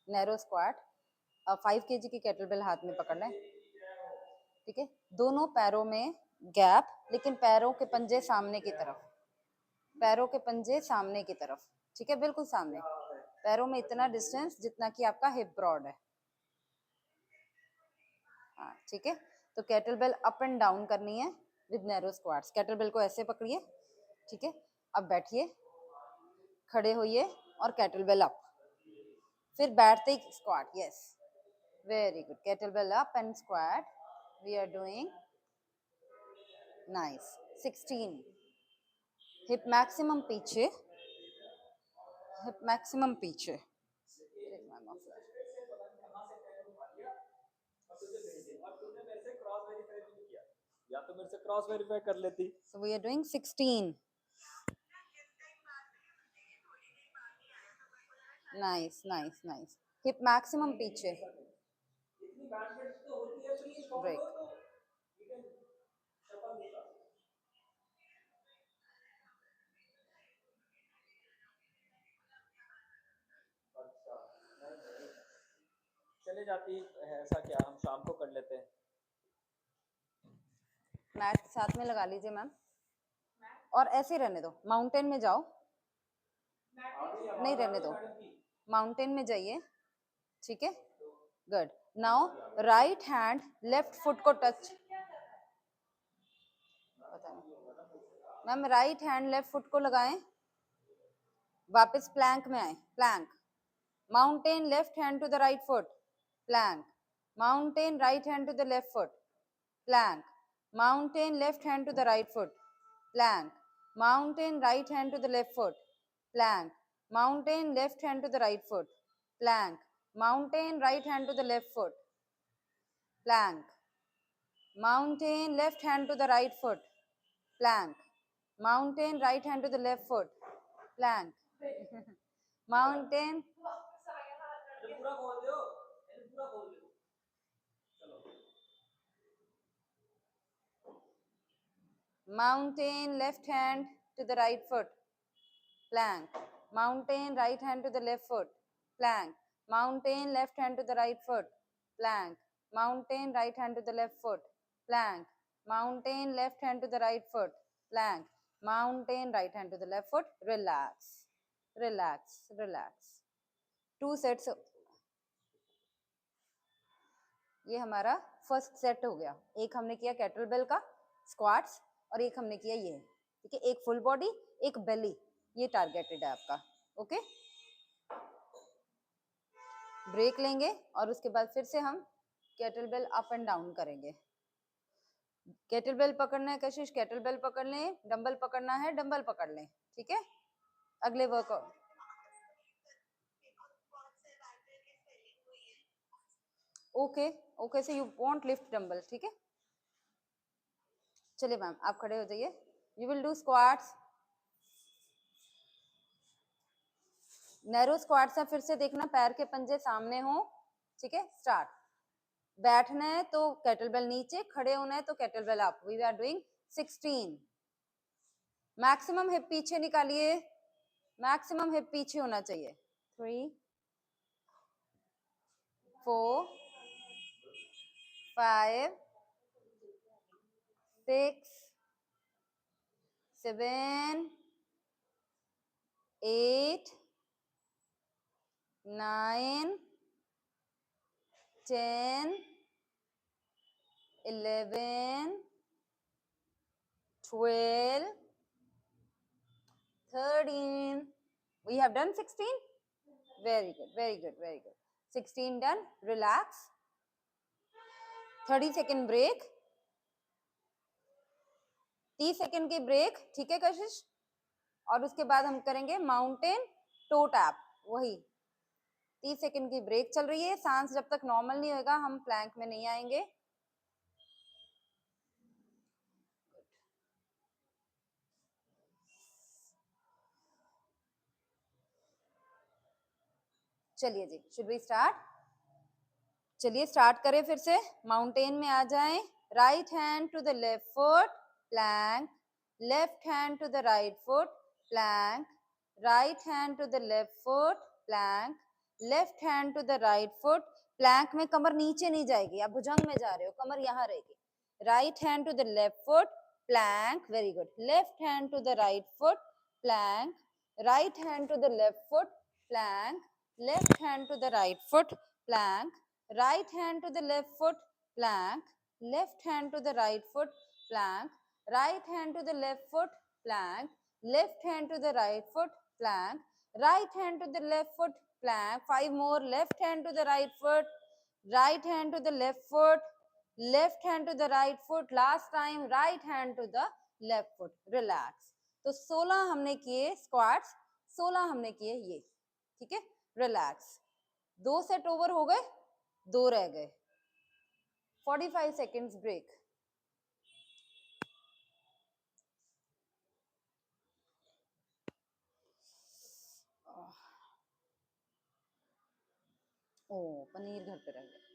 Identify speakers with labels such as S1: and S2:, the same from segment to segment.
S1: Narrow squat. 5 kg की kettlebell हाथ में पकड़ना है, ठीक है। दोनों पैरों में गैप, लेकिन पैरों के पंजे सामने की तरफ, पैरों के पंजे सामने की तरफ, ठीक है, बिल्कुल सामने। पैरों में इतना डिस्टेंस जितना कि आपका हिप ब्रॉड है। हाँ, ठीक है। तो केटलबेल अप एंड डाउन करनी है विद नैरो स्क्वाट्स। केटलबेल को ऐसे पकड़िए, ठीक है। अब बैठिए, खड़े होइए और केटलबेल अप, फिर बैठते ही squat. Yes, very good. Kettlebell up and squat, we are doing nice. 16। Hip maximum पीछे, हिप मैक्सिमम पीछे।
S2: या तो मेरे से क्रॉस वेरीफाई कर लेती।
S1: So we are doing 16. Nice, nice, nice. Hip maximum पीछे। Break.
S2: चले जाती है, ऐसा क्या, हम शाम को कर लेते हैं।
S1: मैट साथ में लगा लीजिए मैम, और ऐसे ही रहने दो। माउंटेन में जाओ, नहीं रहने दो, माउंटेन में जाइए, ठीक है। Good. Now right hand left foot को टच, पता नहीं ma'am, right hand left foot को लगाएं, वापस प्लैंक में आए। Plank, mountain left hand to the right foot, plank, mountain right hand to the left foot, plank, mountain left hand to the right foot, plank, mountain right hand to the left foot, plank, mountain left hand to the right foot, plank, mountain right hand to the left foot, plank, mountain left hand to the right foot, plank, mountain right hand to the left foot, plank, mountain, mountain left hand to the right foot, plank, mountain right hand to the left foot, plank, mountain left hand to the right foot, plank, mountain right hand to the left foot, plank, mountain left hand to the right foot, plank, mountain right hand to the left foot. Relax, relax, relax. 2 sets. ये हमारा first set हो गया। एक हमने किया kettlebell का squats, और एक हमने किया ये, ठीक है। एक फुल बॉडी, एक बेली, ये टारगेटेड है आपका। ओके, ब्रेक लेंगे और उसके बाद फिर से हम केटलबेल अप एंड डाउन करेंगे। केटलबेल पकड़ना है कशिश, केटलबेल पकड़ लें। डंबल पकड़ना है, डंबल पकड़ लें, ठीक है। अगले वर्कआउट, ओके ओके, से यू वॉन्ट लिफ्ट डंबल, ठीक है। चलिए मैम, आप खड़े हो जाइए। You will do squats, narrow squats है। फिर से देखना, पैर के पंजे सामने हो, ठीक है। स्टार्ट। बैठना है तो केटलबेल नीचे, खड़े होना है तो kettlebell up. We are doing 16। Maximum hip पीछे निकालिए, मैक्सिमम हिप पीछे होना चाहिए। 3 4 5 6 7 8 9 10 11 12 13. We have done 16. Very good, very good, very good. 16 done. Relax. 30 second break. 30 second की ब्रेक, ठीक है कशिश। और उसके बाद हम करेंगे माउंटेन टो टैप, वही 30 सेकेंड की ब्रेक चल रही है। सांस जब तक नॉर्मल नहीं होगा हम प्लैंक में नहीं आएंगे। चलिए जी, शुड वी स्टार्ट? चलिए स्टार्ट करें फिर से। माउंटेन में आ जाएं। Right hand to the left foot, plank, left hand to the right foot, plank, right hand to the left foot, plank, left hand to the right foot, plank में कमर नीचे नहीं जाएगी, आप भुजंग में जा रहे हो, कमर यहाँ रहेगी. Right hand to the left foot, plank, very good. Left hand to the right foot, plank. Right hand to the left foot, plank. Left hand to the right foot, plank. Right hand to the left foot, plank. Left hand to the right foot, plank. Right hand to the left foot, plank. Left hand to the right foot, plank. Right hand to the left foot, plank. 5 more. Left hand to the right foot. Right hand to the left foot. Left hand to the right foot. Last time, right hand to the left foot. Relax. तो 16 हमने किए squats, 16 हमने किए ये. ठीक है, relax. 2 set over हो गए, 2 रह गए. 45 सेकेंड्स ब्रेक. ओ, पनीर घर पे रह गया.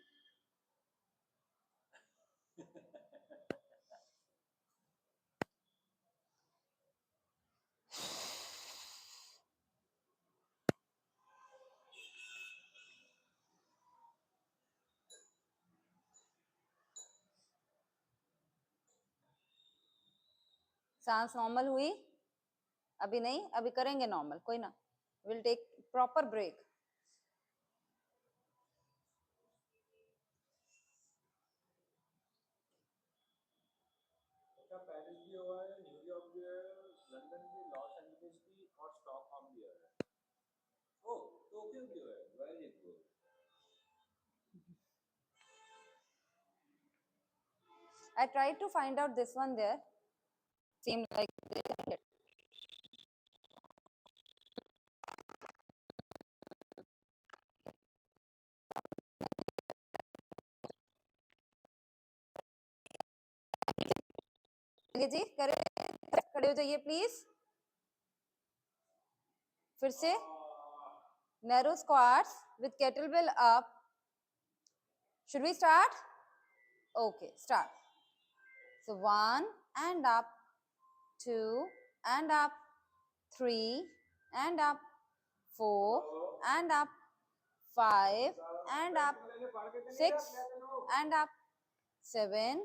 S1: सांस नॉर्मल हुई? अभी नहीं, अभी करेंगे नॉर्मल, कोई ना. Will take proper break.
S2: Paris भी हुआ है, न्यूयॉर्क भी है, लंदन भी, लॉस एंजलिस भी और स्टॉकहोम भी है. ओ, टोक्यो भी है. Very good.
S1: I tried to find out this one there. Seemed like they didn't get. जी करे, खड़े हो जाइए प्लीज. फिर से narrow squats with kettlebell up. Should we start? Okay, start. So 1 and up, 2 and up, 3 and up, 4 and up, 5 and up, 6 and up, 7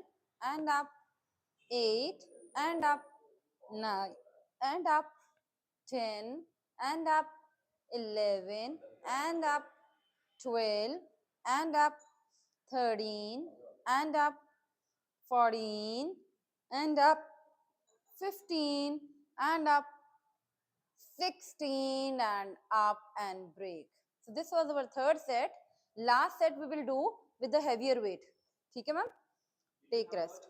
S1: and up, 8 and up, 9 and up, 10 and up, 11 and up, 12 and up, 13 and up, 14 and up, 15 and up, 16 and up and break. So this was our third set. Last set we will do with the heavier weight. ठीक है ma'am? Take rest.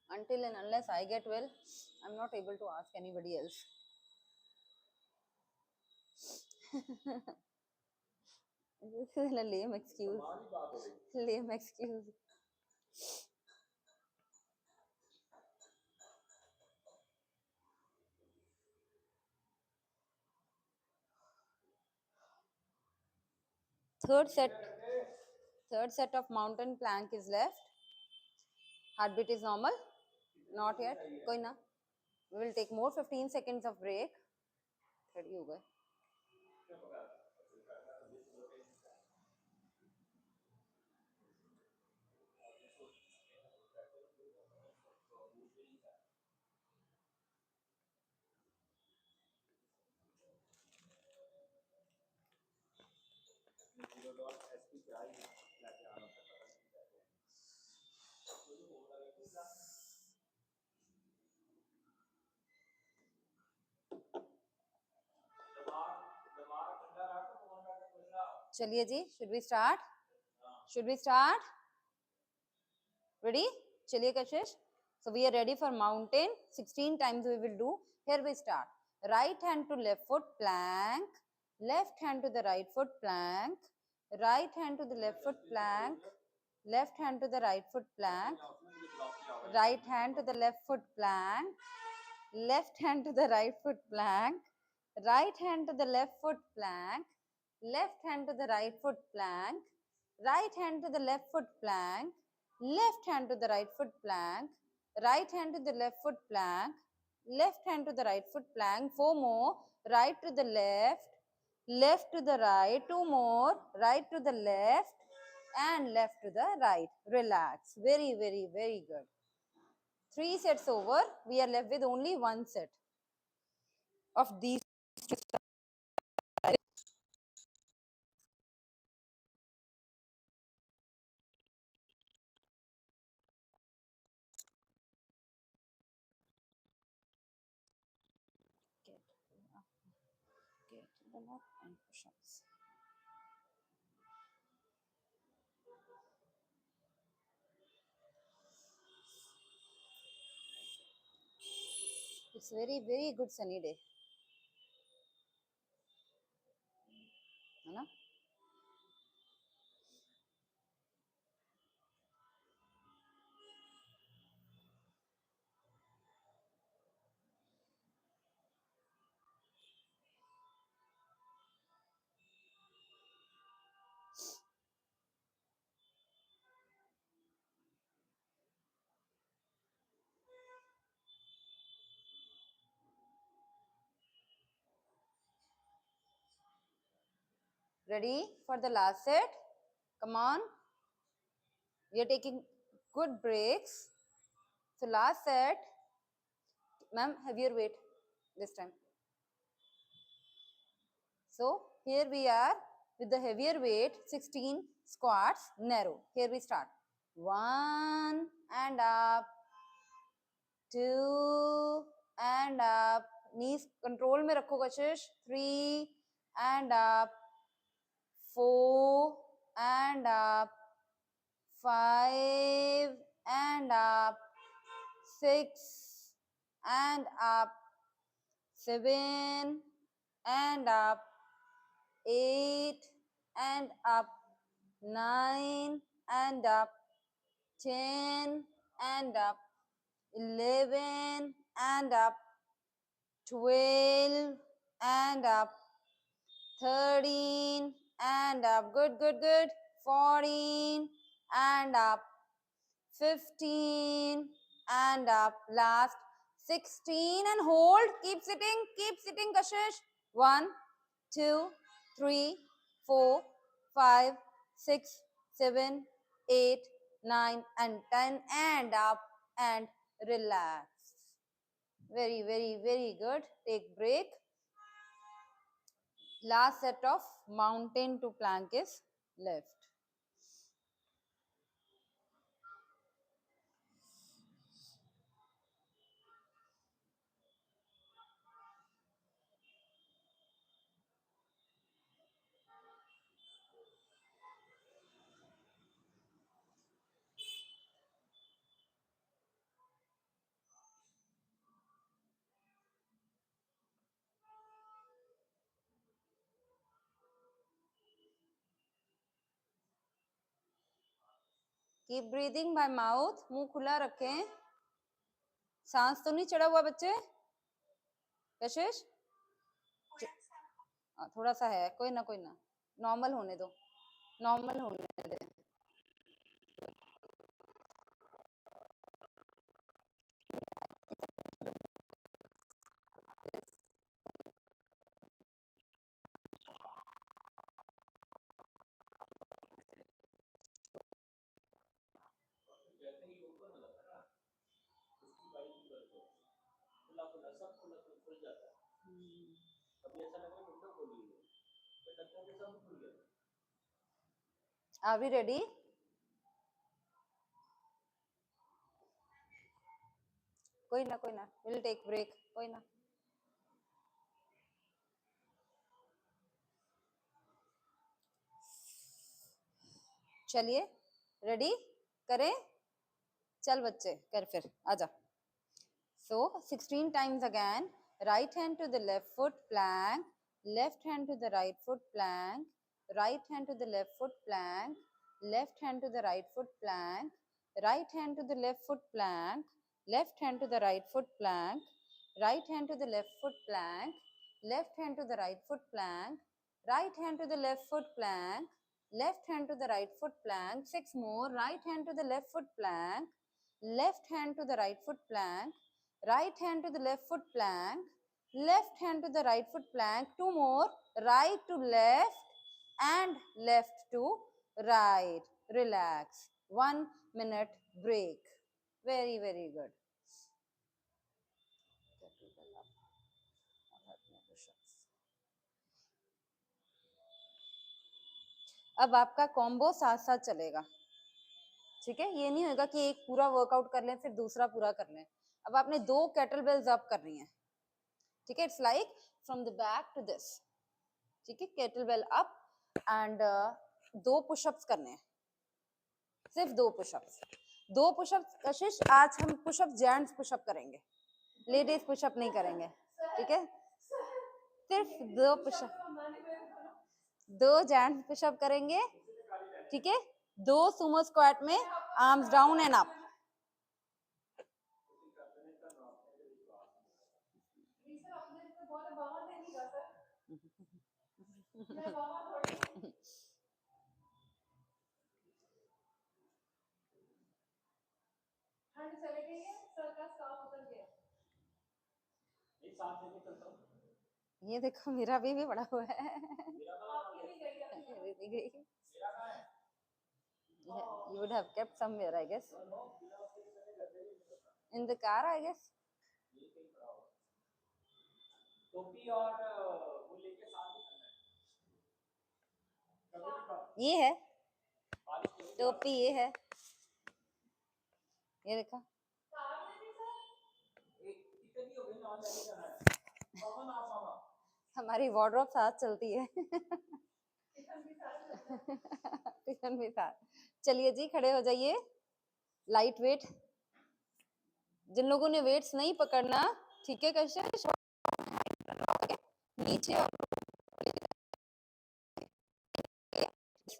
S1: Until and unless I get well, I'm not able to ask anybody else. This is a lame excuse. Lame excuse. Third set of mountain plank is left. Heartbeat is normal? Not yet. कोई ना. We will take more 15 seconds of break. खड़ी हो गए. चलिए जी, should we start? Should we start? Ready? चलिए कशिश. So we are ready for mountain. 16 times we will do. Here we start. Right hand to left foot, plank. Left hand to the right foot, plank. Right hand to the left foot, plank. Left hand to the right foot, plank. Right hand to the left foot, plank. Left hand to the right foot, plank. Right hand to the left foot, plank. Left hand to the right foot, plank. Right hand to the left foot, plank. left hand to the right foot plank, right hand to the left foot plank, left hand to the right foot plank, 4 more, right to the left, left to the right, 2 more, right to the left and left to the right. Relax. Very, very, very good. 3 sets over. We are left with only 1 set of these. Get them up and push-ups. It's very, very good sunny day. है ना? Ready for the last set? Come on. We are taking good breaks. So last set. Ma'am, heavier weight this time. So here we are with the heavier weight, 16 squats, narrow. Here we start. 1 and up, 2 and up. Knees control में रखो कशिश. 3 and up, 4 and up, 5 and up, 6 and up, 7 and up, 8 and up, 9 and up, 10 and up, 11 and up, 12 and up, 13 and up, good, good, good, 14 and up, 15 and up, last 16 and hold, keep sitting Kashish. 1 2 3 4 5 6 7 8 9 and 10 and up and relax. Very, very, very good. Take break. Last set of mountain to plank is left. Keep breathing by mouth. मुंह खुला रखें. सांस तो नहीं चढ़ा हुआ बच्चे? कशिश? थोड़ा सा है. कोई ना नॉर्मल होने दो. नॉर्मल होने दे.
S2: कहते हैं योग करने लगता है ना, उसकी बाइक की कर दो, खुला सब खुल जाता है. कभी ऐसा लगा विंडो खोली है तो लगता है कि सब खुल गया.
S1: Are we ready? कोई ना we'll take break. कोई ना. चलिए रेडी करें. चल बच्चे कर फिर आजा. So 16 times again. Right hand to the left foot plank, left hand to the right foot plank, right hand to the left foot plank, left hand to the right foot plank, right hand to the left foot plank, left hand to the right foot plank, right hand to the left foot plank, left hand to the right foot plank, right hand to the left foot plank, left hand to the right foot plank, 6 more, right hand to the left foot plank, left hand to the right foot plank, right hand to the left foot plank, left hand to the right foot plank, 2 more, right to left and left to right. Relax. 1 minute break. Very, very good. अब आपका combo साथ साथ चलेगा, ठीक है। ये नहीं होगा कि एक पूरा वर्कआउट कर लें फिर दूसरा पूरा कर लें। अब आपने 2 केटल बेल्स अप करनी है, ठीक है। It's like from the back to this, ठीक है। Kettlebell up and 2 pushups करने हैं, सिर्फ 2 पुशअप्स। 2 पुशअप्स कशिश, आज हम पुशअप जेंट्स पुशअप करेंगे, लेडीज पुशअप नहीं करेंगे, ठीक है। सिर्फ 2 पुशअप, 2 जेंट्स पुशअप करेंगे, ठीक है। 2 सुमो स्क्वाट में आर्म्स डाउन एंड अप। ये देखो मेरा भी बड़ा हुआ है। You would have kept somewhere, I guess. In the car, I guess.
S2: टोपी और वो लेके साथ ही करना है।
S1: ये है टोपी, ये है, ये देखो। हमारी वार्डरोब साथ चलती है। टिफिन भी साथ। चलिए जी, खड़े हो जाइए। लाइट वेट, जिन लोगों ने वेट्स नहीं पकड़ना, ठीक है, कैसे नीचे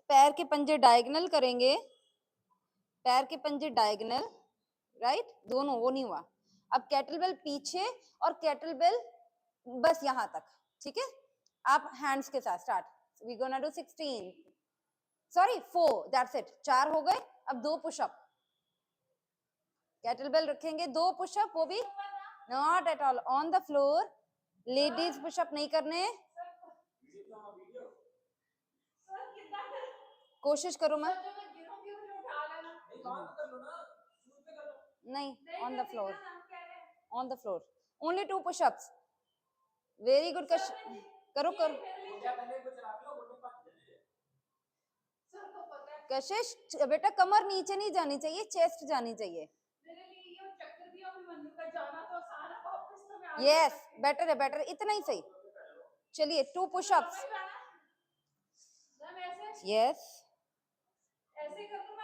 S1: पैर के पंजे डायगोनल करेंगे, पैर के पंजे डायगोनल, राइट, दोनों। वो नहीं हुआ। अब कैटल बेल पीछे और कैटल बेल बस यहां तक, ठीक है। आप हैंड्स के साथ start. We gonna do 16, sorry 4, that's it. 4 हो गए। अब 2 पुशअप, कैटल बेल रखेंगे, 2 पुशअप, वो भी not at all on the floor. Ladies pushup नहीं करने, कोशिश करो मत, नहीं, on the floor, on the floor, only 2 pushups. Very good. करो करो कशिश, बेटा कमर नीचे नहीं जानी चाहिए, चेस्ट जानी चाहिए। यस, बेटर है, बेटर, इतना ही सही। चलिए 2 पुशअप्स। यस,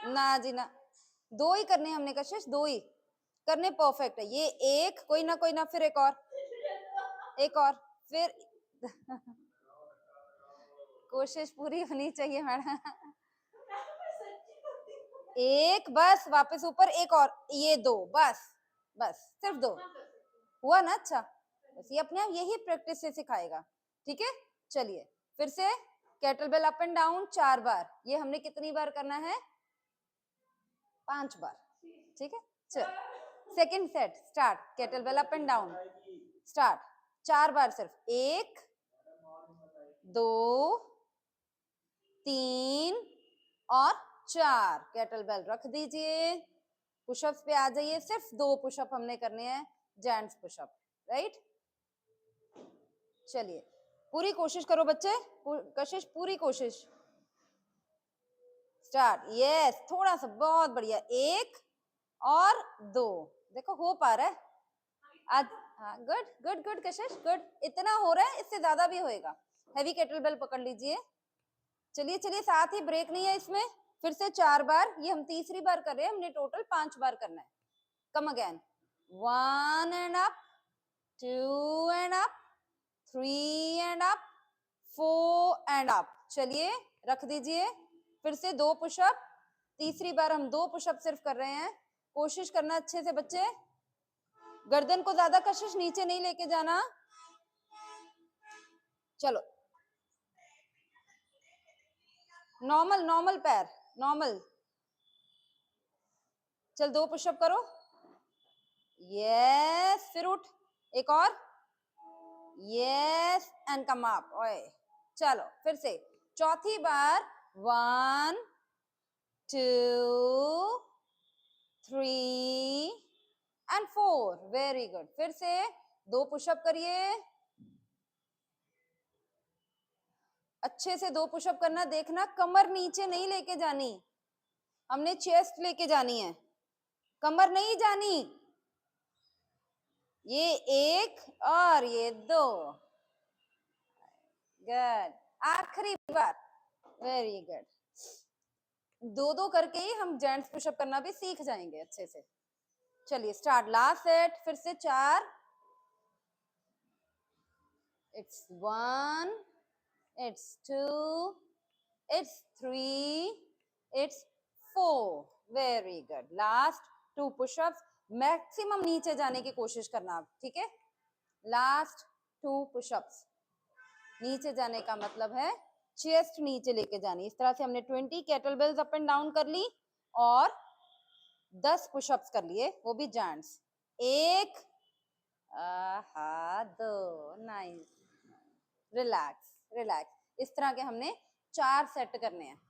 S1: ना जी ना, 2 ही करने हमने कशिश, 2 ही करने, परफेक्ट है। ये एक, कोई ना, फिर एक और, एक और, फिर कोशिश पूरी होनी चाहिए मैडम। एक, बस वापस ऊपर, एक और, ये 2, बस बस, सिर्फ 2 हुआ ना। अच्छा, बस ये अपने आप यही प्रैक्टिस से सिखाएगा, ठीक है। चलिए फिर से kettlebell up and down 4 बार। ये हमने कितनी बार करना है? 5 बार, ठीक है। चल second set start. Kettlebell up and down start, 4 बार सिर्फ। 1 2 3 और 4। कैटल बेल रख दीजिए, पुशअप्स पे आ जाइए। सिर्फ 2 पुशअप हमने करने हैं, जेंट्स पुशअप, राइट। चलिए पूरी कोशिश करो बच्चे, कशिश पूरी कोशिश। स्टार्ट। यस, थोड़ा सा, बहुत बढ़िया। 1 और 2, देखो हो पा रहा है आज। हाँ, गुड गुड गुड कशिश, गुड। इतना हो रहा है, इससे ज्यादा भी होएगा। हैवी केटल बेल पकड़ लीजिए। चलिए चलिए, साथ ही ब्रेक नहीं है इसमें। फिर से 4 बार, ये हम तीसरी बार कर रहे हैं, हमने टोटल 5 बार करना है। Come again, 1 and up, 2 and up, 3 and up, 4 and up. चलिए रख दीजिए। फिर से 2 पुशअप, तीसरी बार हम 2 पुशअप सिर्फ कर रहे हैं। कोशिश करना अच्छे से बच्चे, गर्दन को ज्यादा कशिश नीचे नहीं लेके जाना। चलो नॉर्मल नॉर्मल पैर, नॉर्मल। चल 2 पुशअप करो, यस, फिर उठ, एक और, यस, एंड कम अप, ओए, चलो फिर से चौथी बार, 1 2 3 एंड 4, वेरी गुड। फिर से 2 पुशअप करिए, अच्छे से 2 पुशअप करना, देखना कमर नीचे नहीं लेके जानी, हमने चेस्ट लेके जानी है, कमर नहीं जानी। ये 1 और ये 2, गुड, आखिरी बार, वेरी गुड। 2-2 करके ही हम जेंट्स पुशअप करना भी सीख जाएंगे अच्छे से। चलिए स्टार्ट, लास्ट सेट, फिर से 4, it's 1, it's 2, it's 3, it's 4, very good. Last 2 pushups, maximum नीचे जाने की कोशिश करना आप, ठीक है। लास्ट 2 पुशअप्स, नीचे जाने का मतलब है चेस्ट नीचे लेके जानी। इस तरह से हमने 20 kettlebells up and down कर ली और 10 पुशअप्स कर लिए, वो भी जेंट्स। 1, आहा, 2, नाइस, रिलैक्स रिलैक्स। इस तरह के हमने 4 सेट करने हैं।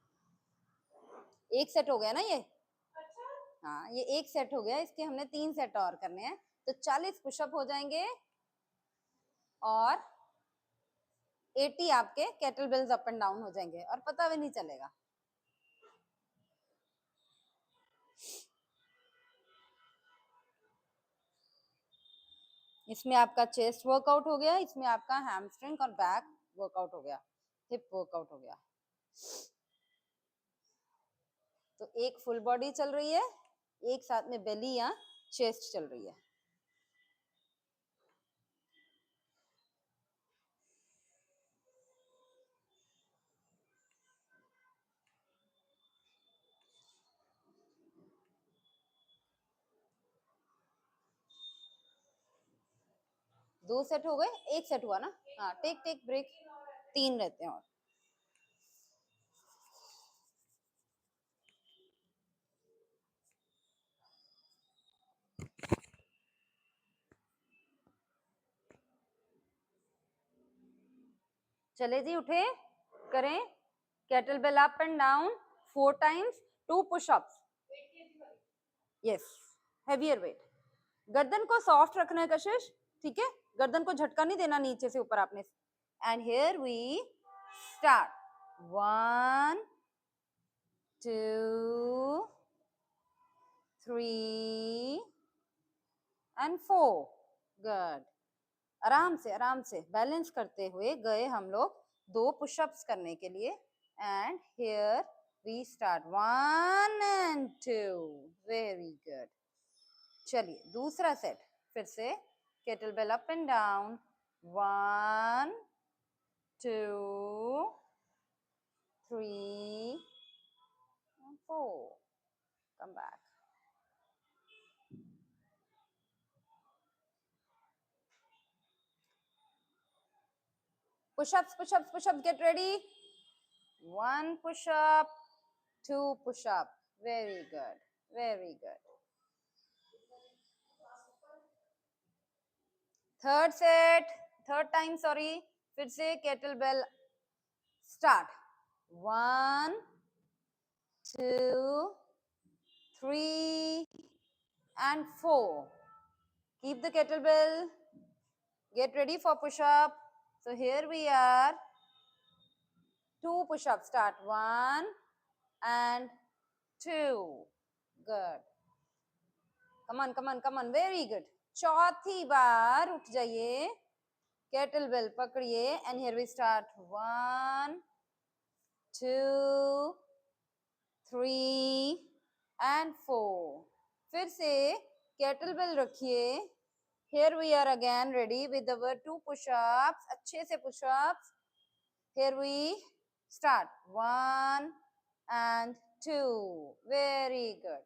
S1: एक सेट हो गया ना ये, हाँ ये एक सेट हो गया, इसके हमने 3 सेट और करने हैं, तो 40 पुशअप हो जाएंगे और 80 आपके kettlebells up and down हो जाएंगे और पता भी नहीं चलेगा। इसमें आपका चेस्ट वर्कआउट हो गया, इसमें आपका हैमस्ट्रिंग और बैक वर्कआउट हो गया, हिप वर्कआउट हो गया। तो एक फुल बॉडी चल रही है, एक साथ में बेली या चेस्ट चल रही है। दो सेट हो गए, एक सेट हुआ ना, हाँ टेक टेक ब्रेक, 3 रहते हैं और। चले जी, उठे, करें kettlebell up and down 4 times, 2 pushups, yes, heavier weight. गर्दन को सॉफ्ट रखना है कशिश, ठीक है, गर्दन को झटका नहीं देना नीचे से ऊपर आपने। And here we start, 1 2 3 and 4, good. आराम से बैलेंस करते हुए गए हम लोग 2 पुशअप्स करने के लिए। And here we start, 1 and 2, very good. चलिए दूसरा सेट, फिर से kettlebell up and down, 1 2 3 and 4, come back। Push-ups, push-ups, push-ups, get ready, 1 push-up, 2 push-up, very good, very good। Third set, third time sorry, फिर से kettle bell start, 1 2 3 and 4, keep the kettlebell, get ready for push-up। So here we are, 2 push-ups, start, 1 and 2, good, come on come on come on, very good। चौथी बार उठ जाइए, kettlebell पकड़िए, and here we start, 1 2 3 and 4, फिर से kettlebell रखिए, here we are again ready with our 2 push-ups, अच्छे से push-ups, here we start, 1 and 2, very good।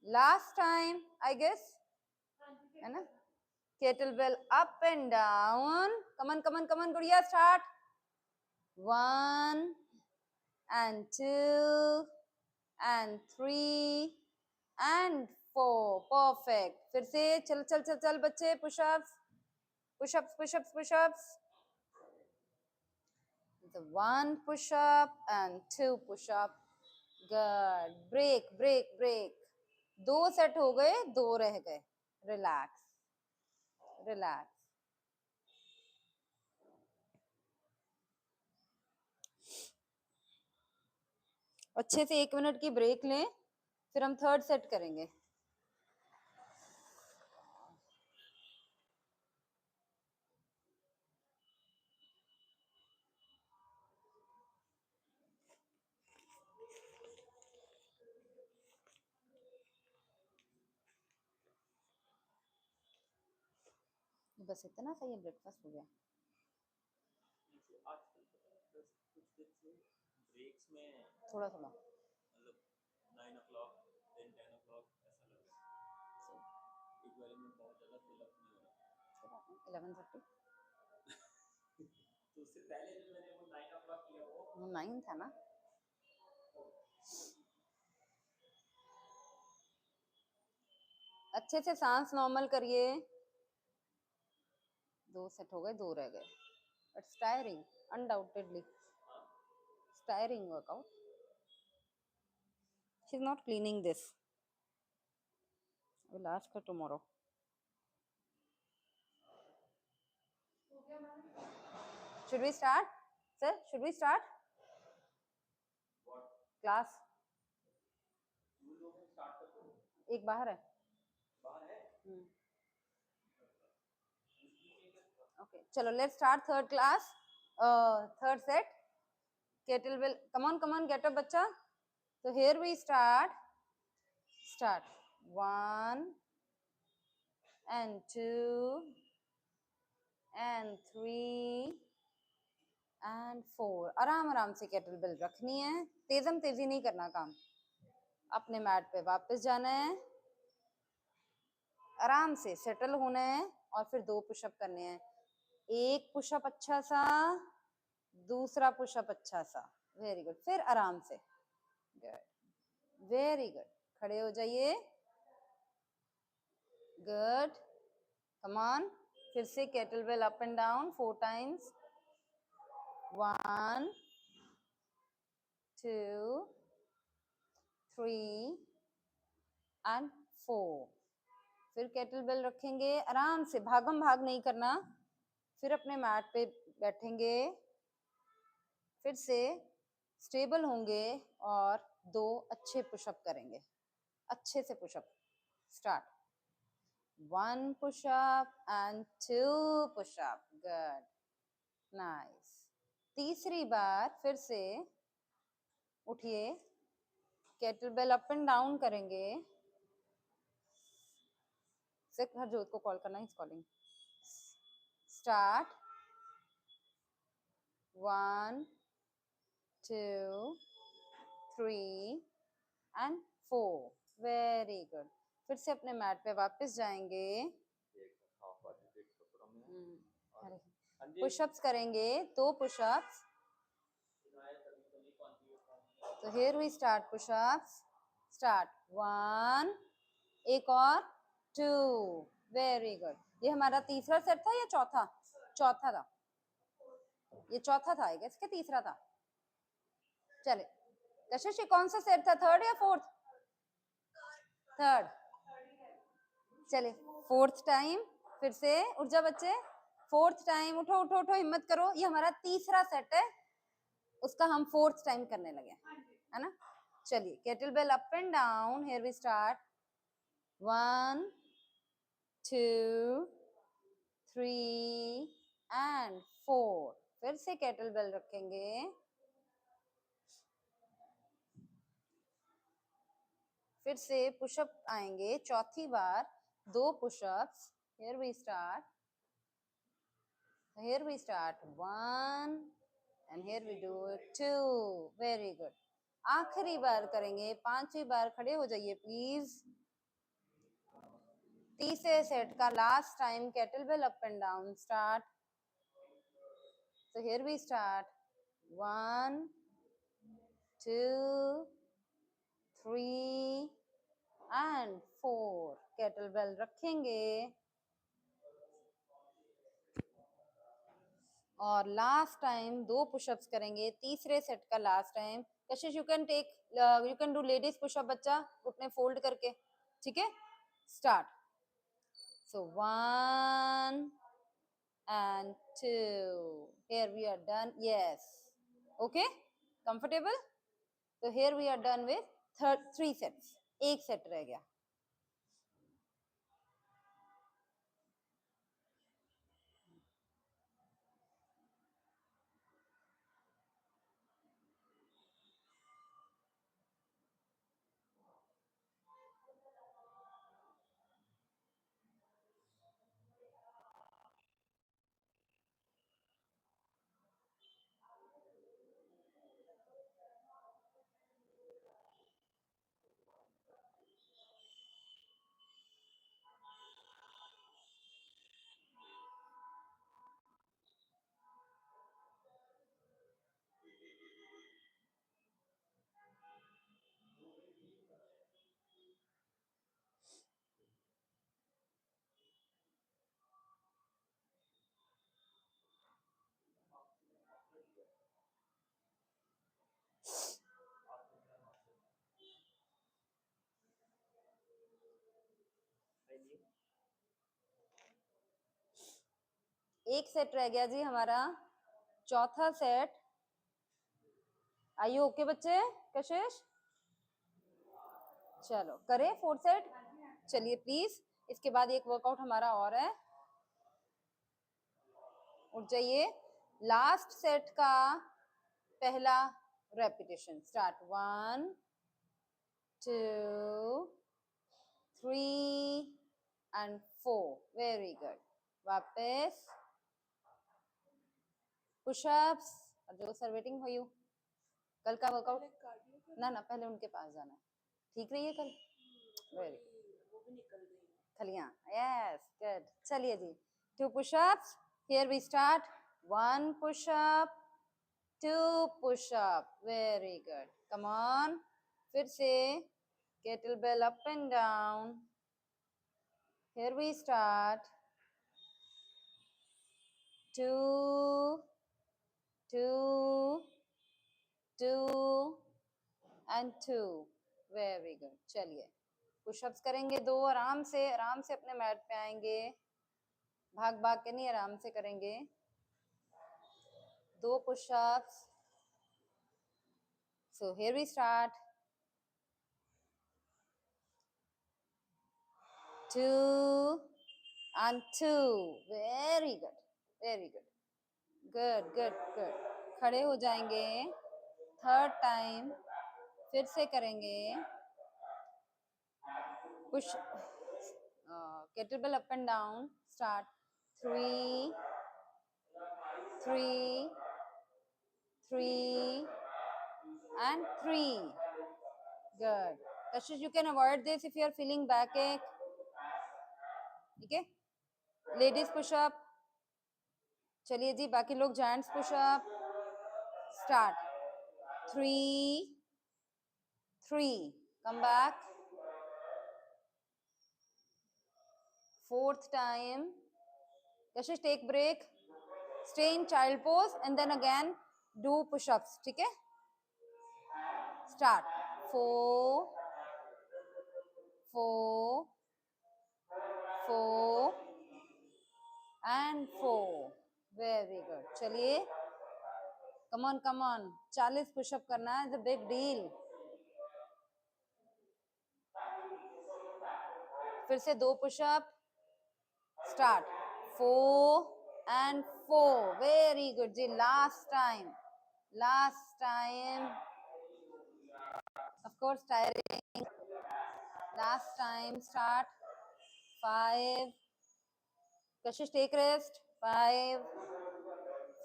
S1: last time I guess, है ना, kettlebell up and down, come on come on come on गुड़िया, start, 1 and 2 and 3 and 4. Perfect. फिर से चल चल चल चल बच्चे, push-ups, push-ups, push-ups, push-ups. The 1 push-up and 2 push-up. Good. Break, break, break. 2 set हो गए, 2 रह गए. Relax, relax. अच्छे से 1 मिनट की ब्रेक लें, फिर हम थर्ड सेट करेंगे. बस इतना सही है, ब्रेकफास्ट हो गया.
S2: आजकल कुछ दिन से ब्रेक्स में
S1: थोड़ा थोड़ा
S2: मतलब 9 o'clock then 10 o'clock ऐसा लग रहा है. एक बार में बहुत ज़्यादा फिल अप नहीं हो रहा.
S1: 11:30.
S2: तो उससे पहले जो मैंने वो 9 o'clock किया वो
S1: 9 था ना. अच्छे से सांस नॉर्मल करिए. 2 सेट हो गए, 2 रह गए. It's tiring, undoubtedly tiring workout. She is not cleaning this. I will ask her tomorrow. Should we start? Sir, should we start? Class. एक बाहर है. Okay, चलो let's start third class. Third set. Kettlebell. Come on, get up, बच्चा. So here we start. Start. 1 and 2 and 3 and 4. आराम आराम से kettlebell रखनी है, तेजम तेजी नहीं करना काम. अपने मैट पे वापस जाना है, आराम से सेटल होना है और फिर 2 पुशअप करने हैं. एक पुशअप अच्छा सा, दूसरा पुशअप अच्छा सा. Very good. फिर आराम से. Good, very good. खड़े हो जाइए. गुड. Come on. फिर से kettlebell up and down 4 times. 1 2 3 and 4. फिर केटलबेल रखेंगे, आराम से, भागम भाग नहीं करना. फिर अपने मैट पे बैठेंगे, फिर से स्टेबल होंगे और 2 अच्छे पुशअप करेंगे. अच्छे से pushup. Start. 1 pushup and 2 pushup. Good, nice. तीसरी बार फिर से उठिए, केटलबेल अप एंड डाउन करेंगे. सिर्फ हरजोत को कॉल करना. Is calling. Start. 1 2 3 and 4. Very good. फिर से अपने मैट पे वापस जाएंगे. पुशअप्स करेंगे, 2 पुशअप्स. तो here we start pushups. Start. 1, एक और 2. Very good. ये हमारा तीसरा सेट था या चौथा? चौथा था. ये चौथा था, आई गेस, क्या तीसरा था? चले कशिश, ये कौन सा सेट था, थर्ड या फोर्थ? थर्ड. चले फोर्थ टाइम. फिर से उठ जा बच्चे. Fourth time. उठो उठो उठो, हिम्मत करो. ये हमारा तीसरा सेट है, उसका हम फोर्थ टाइम करने लगे, है ना. चलिए, kettlebell up and down. Here we start. 1 2 3 and 4. फिर से केटलबेल रखेंगे. फिर से पुशअप आएंगे, चौथी बार 2 pushups. Here we start. Here we start. 1 and here we do 2. Very good. आखिरी बार करेंगे, 5वीं बार. खड़े हो जाइए प्लीज. तीसरे सेट का last time kettlebell up and down. Start. So here we start. 1 2, 3 and 4. Kettlebell रखेंगे और लास्ट टाइम 2 पुशअप्स करेंगे, तीसरे सेट का last time. Kashish you can do ladies pushup बच्चा, घुटने फोल्ड करके, ठीक है। Start. So 1 and 2. Here we are done. Yes. Okay. Comfortable? So here we are done with 3 sets. एक सेट रह गया। एक सेट रह गया जी हमारा, चौथा सेट। आइए ओके बच्चे, कशिश चलो करें 4 सेट। चलिए प्लीज, इसके बाद एक वर्कआउट हमारा और है। उठ जाइए। लास्ट सेट का पहला repetition. Start. 1, 2, 3 and 4. Very good. वापस पुशअप्स। जो सर वेटिंग फॉर यू। कल का वर्कआउट ना ना, पहले उनके पास जाना है। ठीक रही है कल। वेरी वो भी निकल गई खलियां। Yes good. चलिए जी, 2 pushups. Here we start. 1 pushup, 2 pushup. Very good. Come on. फिर से kettlebell up and down. Here we start. 2, 2, 2 and 2. Very good. चलिए पुशअप्स करेंगे 2, आराम से अपने मैट पे आएंगे। भाग भाग के नहीं, आराम से करेंगे 2 pushups. So here we start. 2 and 2. Very good. Very good. Good, good, good. खड़े हो जाएंगे। थर्ड टाइम फिर से करेंगे। Push kettlebell up and down. Start. 3, 3, 3 and 3. Good. Kashish, you can avoid this if you are feeling backache. Okay. Ladies push up. चलिए जी, बाकी लोग gents push up. Start. 3, 3. Come back. Fourth time. Kashish, take break. Stay in child pose and then again do push-ups. ठीक है? Start. 4, 4, 4 and 4. Very good. चलिए, come on, come on. 40 push-up करना है, it's a big deal. फिर से 2 push-up. Start. 4 and 4. Very good ji. Last time. Of course, tiring. Last time. Start. 5. Kashish, take rest. 5,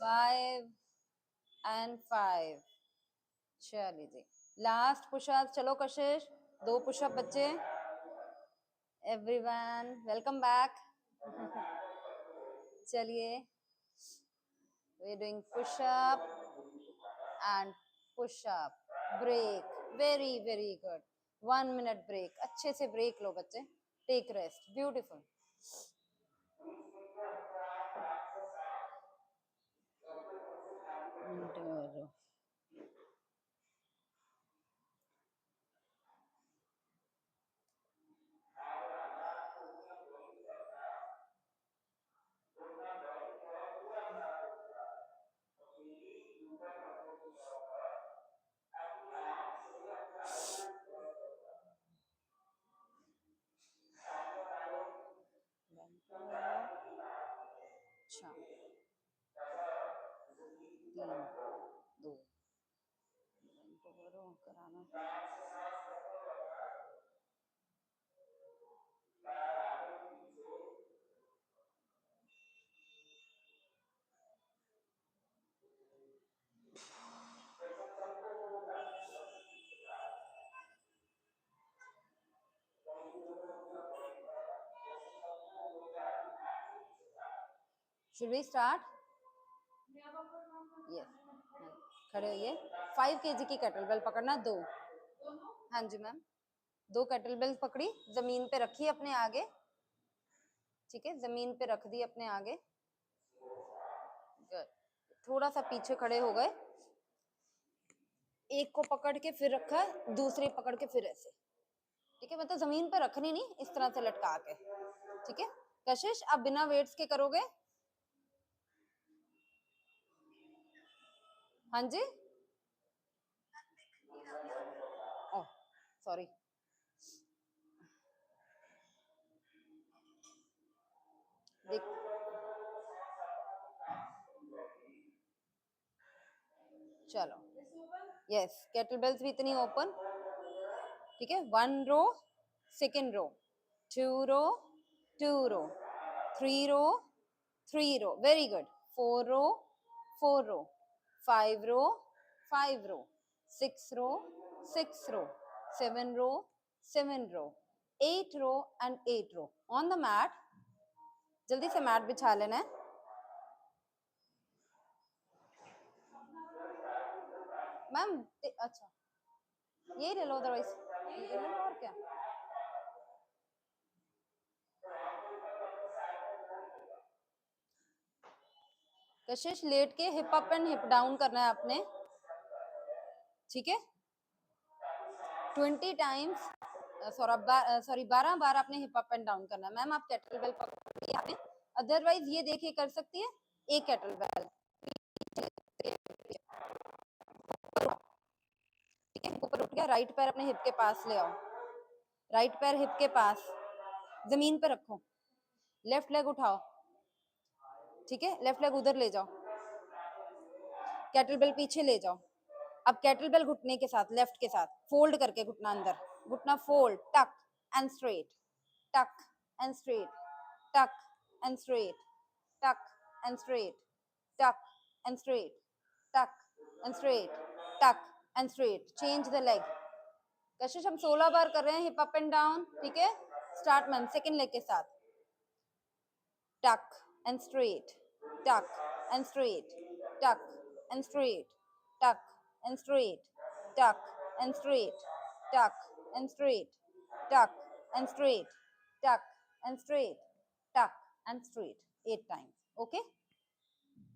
S1: 5 and 5. चलिए जी, last pushup. चलो कशिश, 2 pushup बच्चे। Everyone welcome back. चलिए, we are doing pushup and pushup. Break, very very good, 1 minute break, अच्छे से break लो बच्चे, take rest, beautiful. अच्छा, 3 2 करो कराना। Should we start? Yes. खड़े होइए। 5 kg की केटलबेल पकड़ना, 2। हाँ जी मैम, 2 केटलबेल पकड़ी, जमीन पे रखी अपने आगे, ठीक है, जमीन पे रख दी अपने आगे। Good. थोड़ा सा पीछे खड़े हो गए, एक को पकड़ के फिर रखा, दूसरी पकड़ के फिर ऐसे, ठीक है, मतलब जमीन पे रखनी नहीं, इस तरह से लटका के, ठीक है। कशिश आप बिना वेट्स के करोगे? हाँ जी, ओह सॉरी, देख चलो, यस, केटलबेल्स भी इतनी ओपन, ठीक है। 1 row, second row, 2 row, 2 row, 3 row, 3 row, very good, 4 row, 4 row, 5 row, 5 row, 6 row, 6 row, 7 row, 7 row, 8 row and 8 row. On the mat, जल्दी से मैट बिछा लेना है। मैम अच्छा ये ले लो, अदरवाइज ये ले लो, और क्या। कशिश लेट के hip up and hip down करना है आपने, ठीक है। 20 टाइम्स सॉरी 12 बार आपने हिप अप एंड डाउन करना है। मैम आप केटलबेल पकड़िए आपने, अदरवाइज ये देखिए कर सकती है, एक केटलबेल, ठीक है, ऊपर उठ गया, राइट पैर अपने हिप के पास ले आओ, राइट पैर हिप के पास, जमीन पे रखो, लेफ्ट लेग उठाओ, ठीक है, लेफ्ट लेग उधर ले जाओ, केटलबेल पीछे ले जाओ। अब केटलबेल घुटने के साथ, लेफ्ट के साथ फोल्ड करके घुटना अंदर, घुटना फोल्ड, टक एंड स्ट्रेट, टक एंड स्ट्रेट, टक एंड स्ट्रेट, टक एंड स्ट्रेट, टक एंड स्ट्रेट, टक एंड स्ट्रेट, टक and straight, change the leg. कशिश हम 16 बार कर रहे हैं हिप अप एंड डाउन, ठीक है। स्टार्ट मैम सेकेंड लेग के साथ, टक एंड स्ट्रेट, टक एंड स्ट्रेट, टक एंड स्ट्रेट, टक and straight, tuck and straight, tuck and straight, tuck and straight, tuck and straight, tuck and straight, 8 times, okay।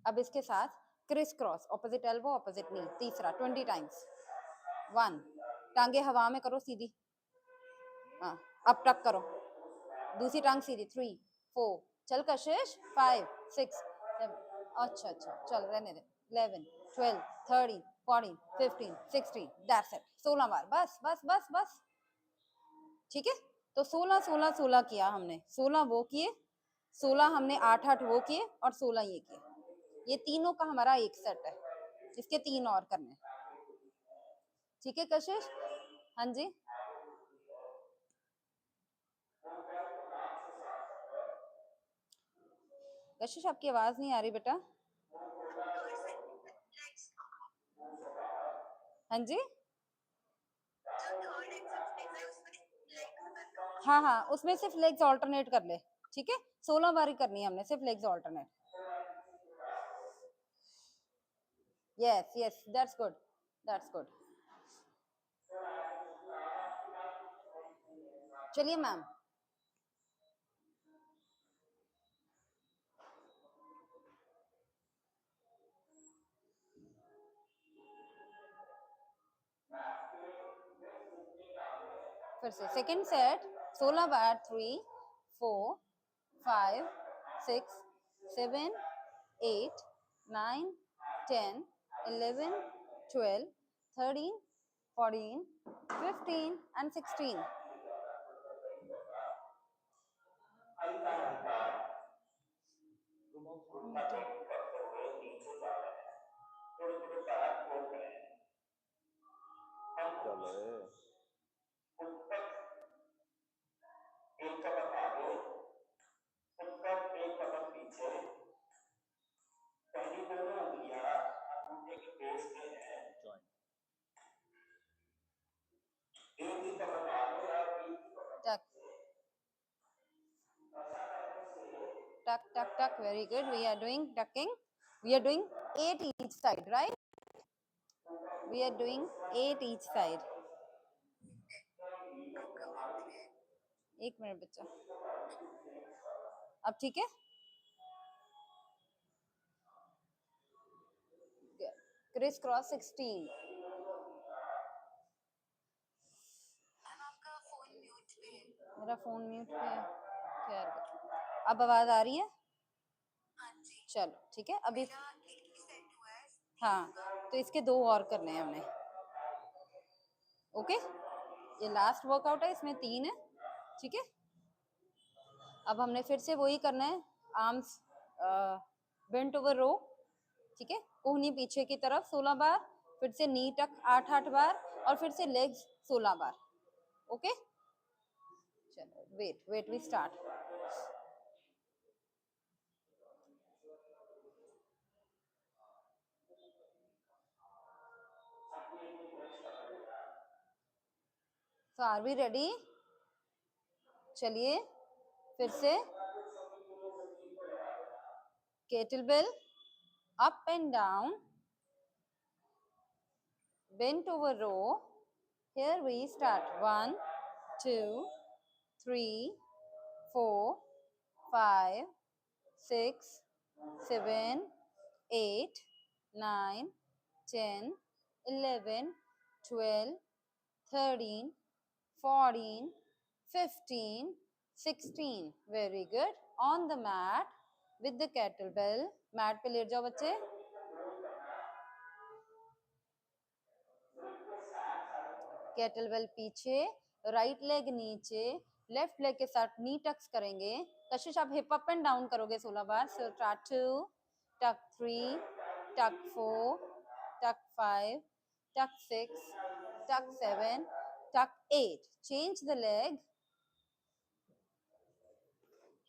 S1: अब इसके साथ criss cross, opposite elbow opposite knee, तीसरा 20 times. 1, टांगे हवा में करो सीधी, हाँ अब टक करो, दूसरी टांग सीधी, 3 4, चल कशिश, 5 6 7, अच्छा अच्छा चल रहने दे, 11 12 13 14 15 16, दैट्स इट, 16 बार, बस बस बस बस, ठीक है। तो 16 16 16 किया हमने, 16 वो किए, 16 हमने 8 8 वो किए, और 16 ये किए, ये तीनों का हमारा एक सेट है, इसके 3 और करने, ठीक है कशिश। हाँ जी, कशिश आपकी आवाज नहीं आ रही बेटा, हाँ जी, हाँ हाँ उसमें सिर्फ लेग्स ऑल्टरनेट कर ले, ठीक है, 16 बार ही करनी है हमने, सिर्फ legs alternate, yes yes that's good, that's good, चलिए मैम। फिर से सेकंड सेट 16 बार 3 4 5 6 7 8 9 10 11 12 13 14 15 and 16.
S2: एक कदम आगे, फुटकर एक कदम पीछे, पहली दोनों उंगलियां अंगूठे के बेस पे हैं, एक ही कदम आगे और एक ही कदम
S1: Tuck. Tuck, tuck, tuck. Very good. We are doing tucking. We are doing 8 each side, right? We are doing 8 each side. एक मिनट बच्चा, अब ठीक है? Criss cross 16. मेरा फोन म्यूट पे है। खैर, अब आवाज आ रही है? चलो ठीक है। अभी हाँ, तो इसके 2 और करने हैं हमने। ओके, ये लास्ट वर्कआउट है, इसमें 3 है। ठीक है, अब हमने फिर से वही करना है। आर्म्स बेंट ओवर रो। ठीक है, कोहनी पीछे की तरफ 16 बार, फिर से नी टक 8 बार, और फिर से लेग्स 16 बार। ओके, चलो wait wait, we start. So are we ready? चलिए फिर से kettlebell up and down, bent over row. Here we start 1 2 3 4 5 6 7 8 9 10 11 12 13 14 15 16. Very good. On the mat with the kettlebell. mat पे लेट जाओ बच्चे। केटलबेल पीछे, right leg नीचे, left leg के साथ नी टक्स करेंगे। कशिश आप हिप अप एंड डाउन करोगे 16 बार। सो टक 2, टक 3, टक 4, टक 5, टक 6, टक 7, टक 8. Change the leg.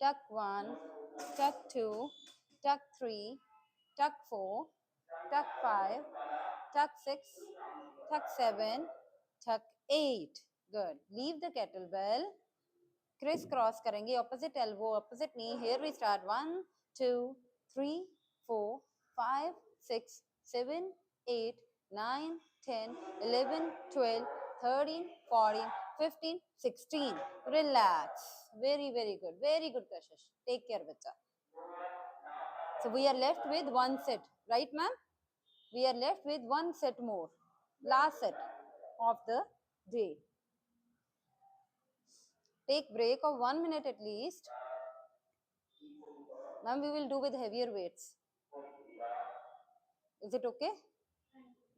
S1: टक 1, टक 2, टक 3, टक 4, टक 5, tuck 6, tuck 7, tuck 8. Good. Leave the kettlebell. Crisscross करेंगे. Opposite elbow, opposite knee. Here we start. 1, 2, 3, 4, 5, 6, 7, 8, 9, 10, 11, 12, 13, 14, 15, 16. Relax. Very, very good. Very good, Kashish. Take care, bacha. So we are left with 1 set. Right, ma'am? We are left with 1 set more. Last set of the day. Take break of 1 minute at least. Now we will do with heavier weights. Is it okay?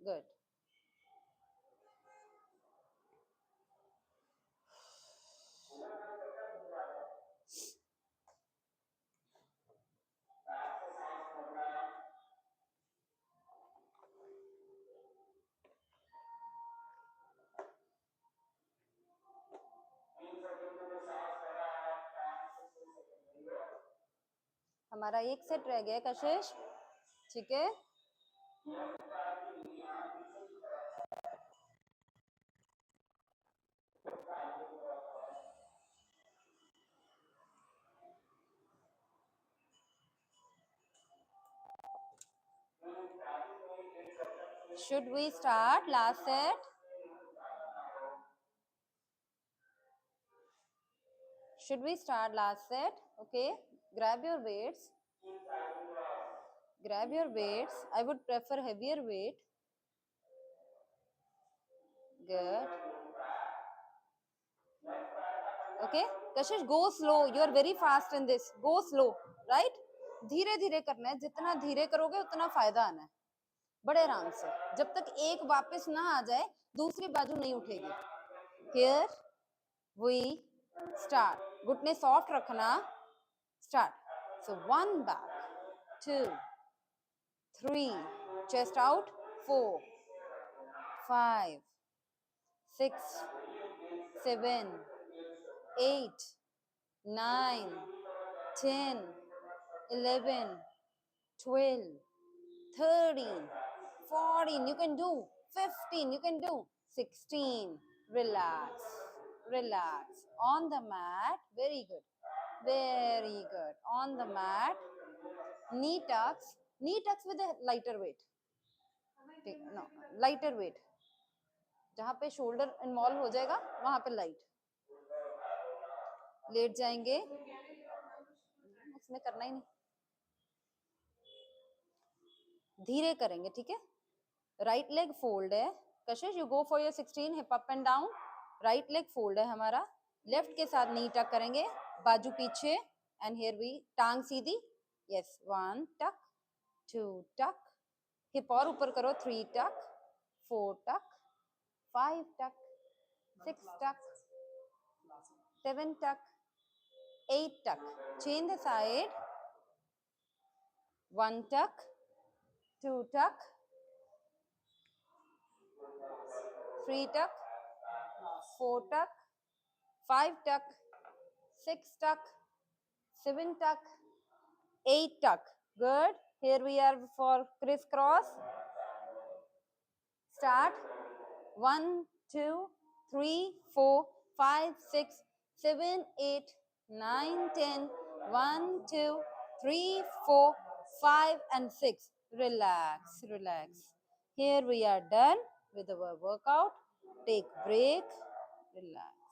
S1: Good. हमारा 1 set रह गया कशिश। ठीक है, should we start last set? Should we start last set? Okay, grab your weights. Grab your weights. I would prefer heavier weight. Good. Okay, Kashish, go slow. You are very fast in this. Go slow, right? धीरे धीरे करना है. जितना धीरे करोगे उतना फायदा आना है. बड़े आराम से. जब तक एक वापस ना आ जाए, दूसरी बाजू नहीं उठेगी. Here we start. घुटने soft रखना. Start. So 1 back, 2, 3, chest out, 4, 5, 6, 7, 8, 9, 10, 11, 12, 13, 14, you can do, 15, you can do, 16, relax, relax, on the mat, very good, on the mat, knee tucks with a lighter weight, no, lighter weight, जहाँ पे shoulder involve हो जाएगा वहां पे light. Late जाएंगे, उसमें करना ही नहीं, धीरे करेंगे, ठीक है. राइट लेग फोल्ड है. कशिश, you go for your 16, hip up and down. Right leg fold है हमारा. लेफ्ट के साथ नी टक करेंगे, बाजू पीछे, एंड हियर वी टांग सीधी. यस, 1 टक, 2 टक, हिप और ऊपर करो, 3 टक, 4 टक, 5 टक, 6 टक, 7 tuck, 8 tuck. Change the side. 1 tuck, 2 tuck, 3 tuck, 4 tuck, 5 tuck, 6 tuck, 7 tuck, 8 tuck. Good. Here we are for crisscross. Start. 1, 2, 3, 4, 5, 6, 7, 8, 9, 10. 1, 2, 3, 4, 5, and 6. Relax, relax. Here we are done with our workout. Take break. Relax.